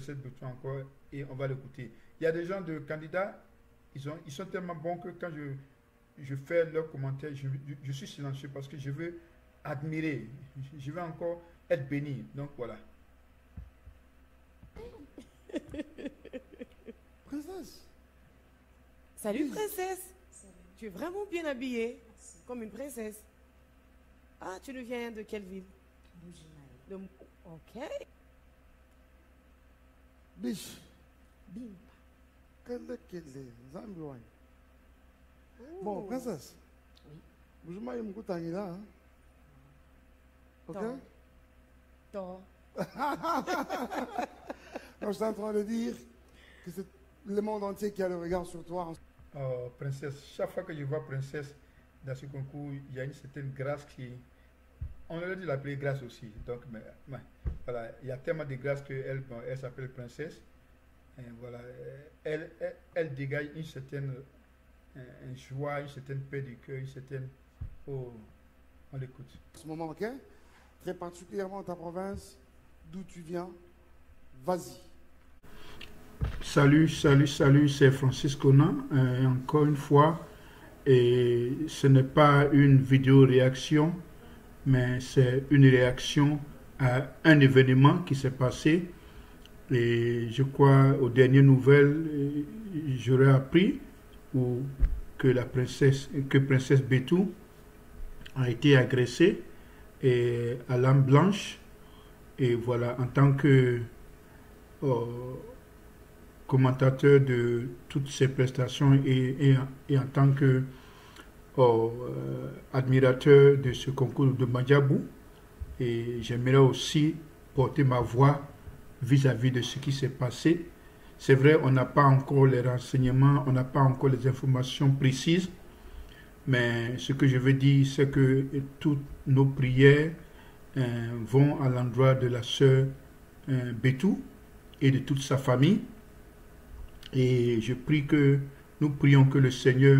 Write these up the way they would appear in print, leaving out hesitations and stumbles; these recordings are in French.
Princesse Bétou encore et on va l'écouter. Il y a des gens de candidats, ils sont tellement bons que quand je fais leurs commentaires, je suis silencieux parce que je veux admirer. Je veux encore être béni. Donc voilà. Princesse. Salut princesse. Salut. Tu es vraiment bien habillée. Merci. Comme une princesse. Ah, tu nous viens de quelle ville? De... Ok. Biche. Bimpa. Bon, princesse. Oui. Bonjour, je suis là. Hein? Ok? Toi. Je suis en train de dire que c'est le monde entier qui a le regard sur toi. Oh, princesse, chaque fois que je vois princesse dans ce concours, il y a une certaine grâce qui... On aurait dû l'appeler grâce aussi. Donc, mais, voilà, il y a tellement de grâce qu'elle elle s'appelle princesse. Et voilà, elle dégage une certaine joie, une certaine paix du cœur, une certaine... Oh, on l'écoute. En ce moment, ok? Très particulièrement ta province, d'où tu viens. Vas-y. Salut, c'est Francis Conan. Encore une fois, et ce n'est pas une vidéo réaction, mais c'est une réaction à un événement qui s'est passé. Et je crois, aux dernières nouvelles, j'aurais appris que Princesse Bétou a été agressée à l'âme blanche. Et voilà, en tant que commentateur de toutes ces prestations et en tant que admirateur de ce concours de Madjabou, et j'aimerais aussi porter ma voix vis-à-vis de ce qui s'est passé. C'est vrai, on n'a pas encore les renseignements, on n'a pas encore les informations précises, mais ce que je veux dire, c'est que toutes nos prières vont à l'endroit de la sœur Bétou et de toute sa famille. Et nous prions que le Seigneur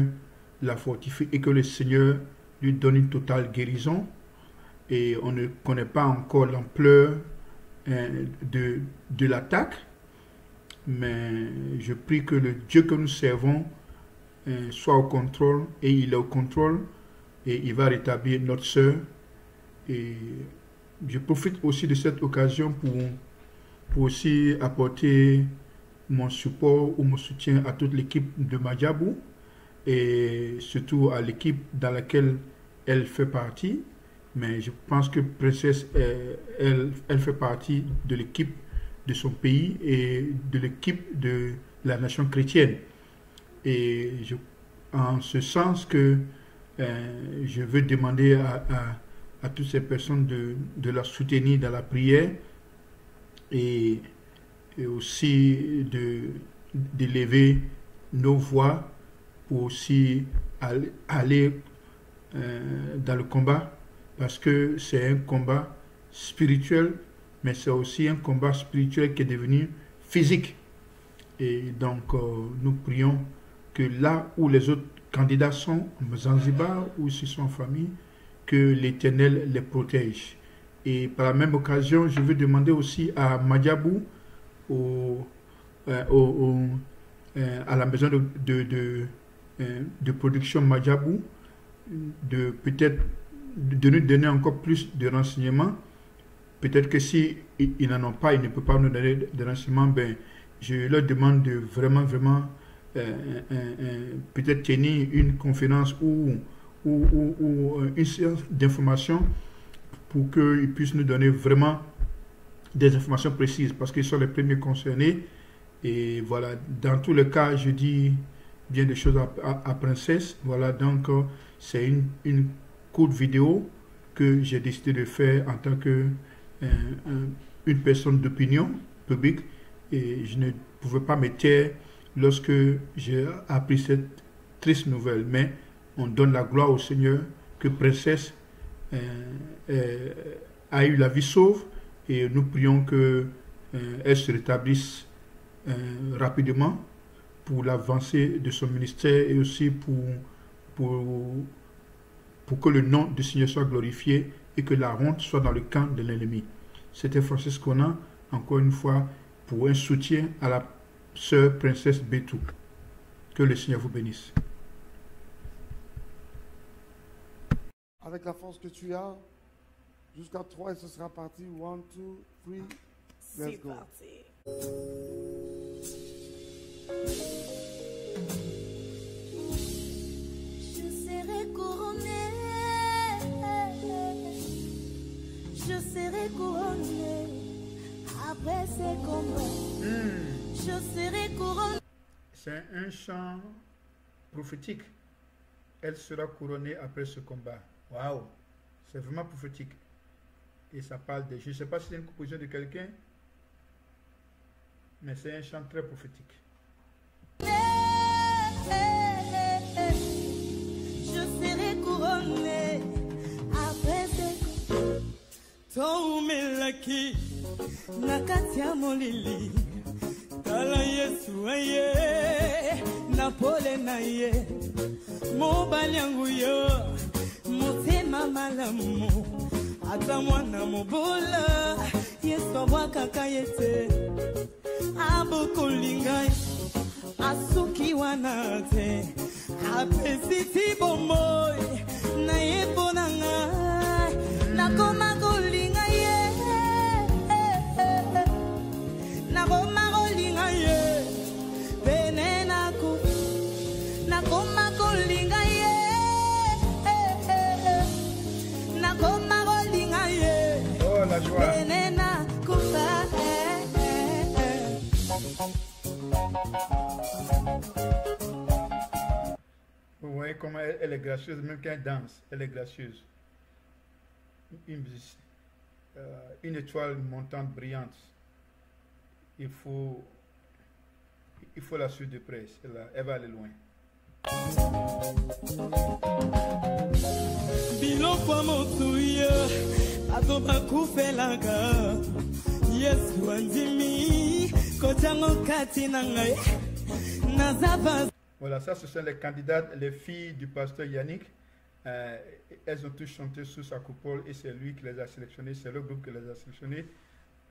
la fortifie et que le Seigneur lui donne une totale guérison. Et on ne connaît pas encore l'ampleur de l'attaque, mais je prie que le Dieu que nous servons soit au contrôle, et il est au contrôle, et il va rétablir notre sœur. Et je profite aussi de cette occasion pour aussi apporter mon support ou mon soutien à toute l'équipe de Madjabou, et surtout à l'équipe dans laquelle elle fait partie. Mais je pense que Princesse, elle fait partie de l'équipe de son pays et de l'équipe de la nation chrétienne. Et en ce sens que je veux demander à toutes ces personnes de la soutenir dans la prière, et aussi d'élever nos voix pour aussi aller dans le combat, parce que c'est un combat spirituel, mais c'est aussi un combat spirituel qui est devenu physique. Et donc nous prions que là où les autres candidats sont, en Zanzibar, où ils sont en famille, que l'Éternel les protège. Et par la même occasion, je veux demander aussi à Madjabou, à la maison de production Madjabou, de peut-être de nous donner encore plus de renseignements. Peut-être que si ils n'en ont pas, ils ne peuvent pas nous donner de renseignements, ben, je leur demande de vraiment peut-être tenir une conférence ou une séance d'information pour qu'ils puissent nous donner vraiment des informations précises, parce qu'ils sont les premiers concernés. Et voilà, dans tous les cas, je dis bien des choses à Princesse. Voilà, donc c'est une courte vidéo que j'ai décidé de faire en tant que une personne d'opinion publique, et je ne pouvais pas me taire lorsque j'ai appris cette triste nouvelle. Mais on donne la gloire au Seigneur que Princesse a eu la vie sauve, et nous prions que elle se rétablisse rapidement pour l'avancée de son ministère, et aussi pour que le nom du Seigneur soit glorifié et que la honte soit dans le camp de l'ennemi. C'était Francis Conan, encore une fois, pour un soutien à la sœur princesse Bétou. Que le Seigneur vous bénisse. Avec la force que tu as, jusqu'à 3 et ce sera parti. 1, 2, 3, C'est let's go. parti. Je serai couronné, je serai couronné après ces combats. Je serai couronné. C'est un chant prophétique. Elle sera couronnée après ce combat. Waouh! C'est vraiment prophétique. Et ça parle de... Je ne sais pas si c'est une composition de quelqu'un, mais c'est un chant très prophétique. Je serai couronné après ces combats. Toumelaki nakatia molili tala Yesu aye napole na ye mobali yangu yo motema malamu ata mwana mobola Yesu abwakaka ye te abokolinga asuki wana te apesi ti bomoi na ye mpona ngai nakoma kolinga ye nakoma kolinga ye pene nakoma kolinga ye nakoma kolinga ye Oh, la joie! pene nakufa. Vous voyez comment elle est gracieuse, même quand elle danse, elle est gracieuse. Une étoile montante brillante. Il faut la suivre de près. Elle va aller loin. biloko motuya bato bakufelaka Yesu andimi kotiango kati na ngai nazaba. Voilà, ça ce sont les candidates, les filles du pasteur Yannick. Elles ont tous chanté sous sa coupole et c'est lui qui les a sélectionnées, c'est le groupe qui les a sélectionnées.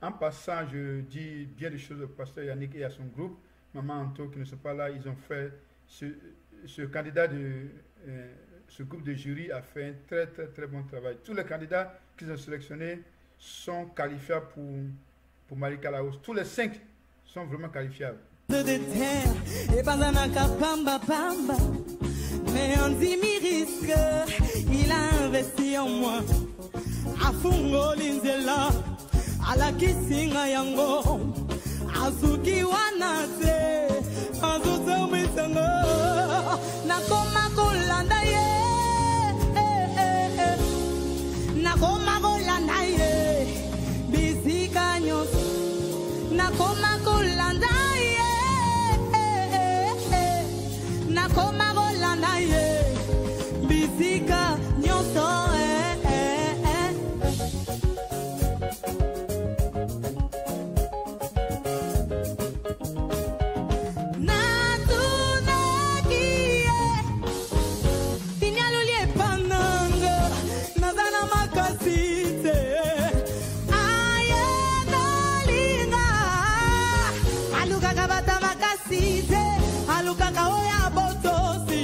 En passant, je dis bien des choses au pasteur Yannick et à son groupe. Maman Anto qui ne sont pas là, ils ont fait ce candidat de ce groupe de jury a fait un très très très bon travail. Tous les candidats qu'ils ont sélectionnés sont qualifiables pour Marika Laos. Tous les 5 sont vraiment qualifiables. De terre et bazanaka pamba pamba mais on dit mi risque il a investi en moi afungo linzela ala kisinga yango azuki wanate azuzo misango Nakoma kolanda ye, nakoma kolanda ye, bisika nyonso. Nakoma kolanda ye, nakoma kolanda ye, bisika nyonso. alukaka oya botosi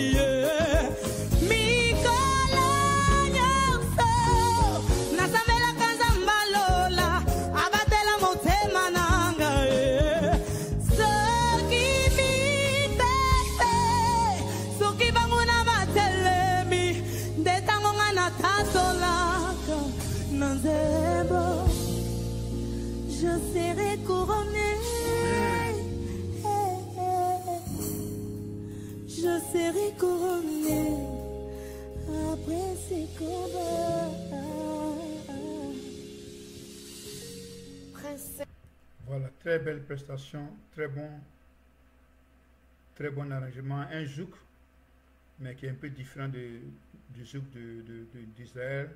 mikolo nyonso nasambelaka nzambalola abatela motema nanga soki mitete soki bango na batelemi nde tango nga natatolaka na nzembo je serai couronné. Je serai couronné après ces combats. Princesse. Voilà, très belle prestation, très bon arrangement. Un zouk, mais qui est un peu différent du zouk d'Israël.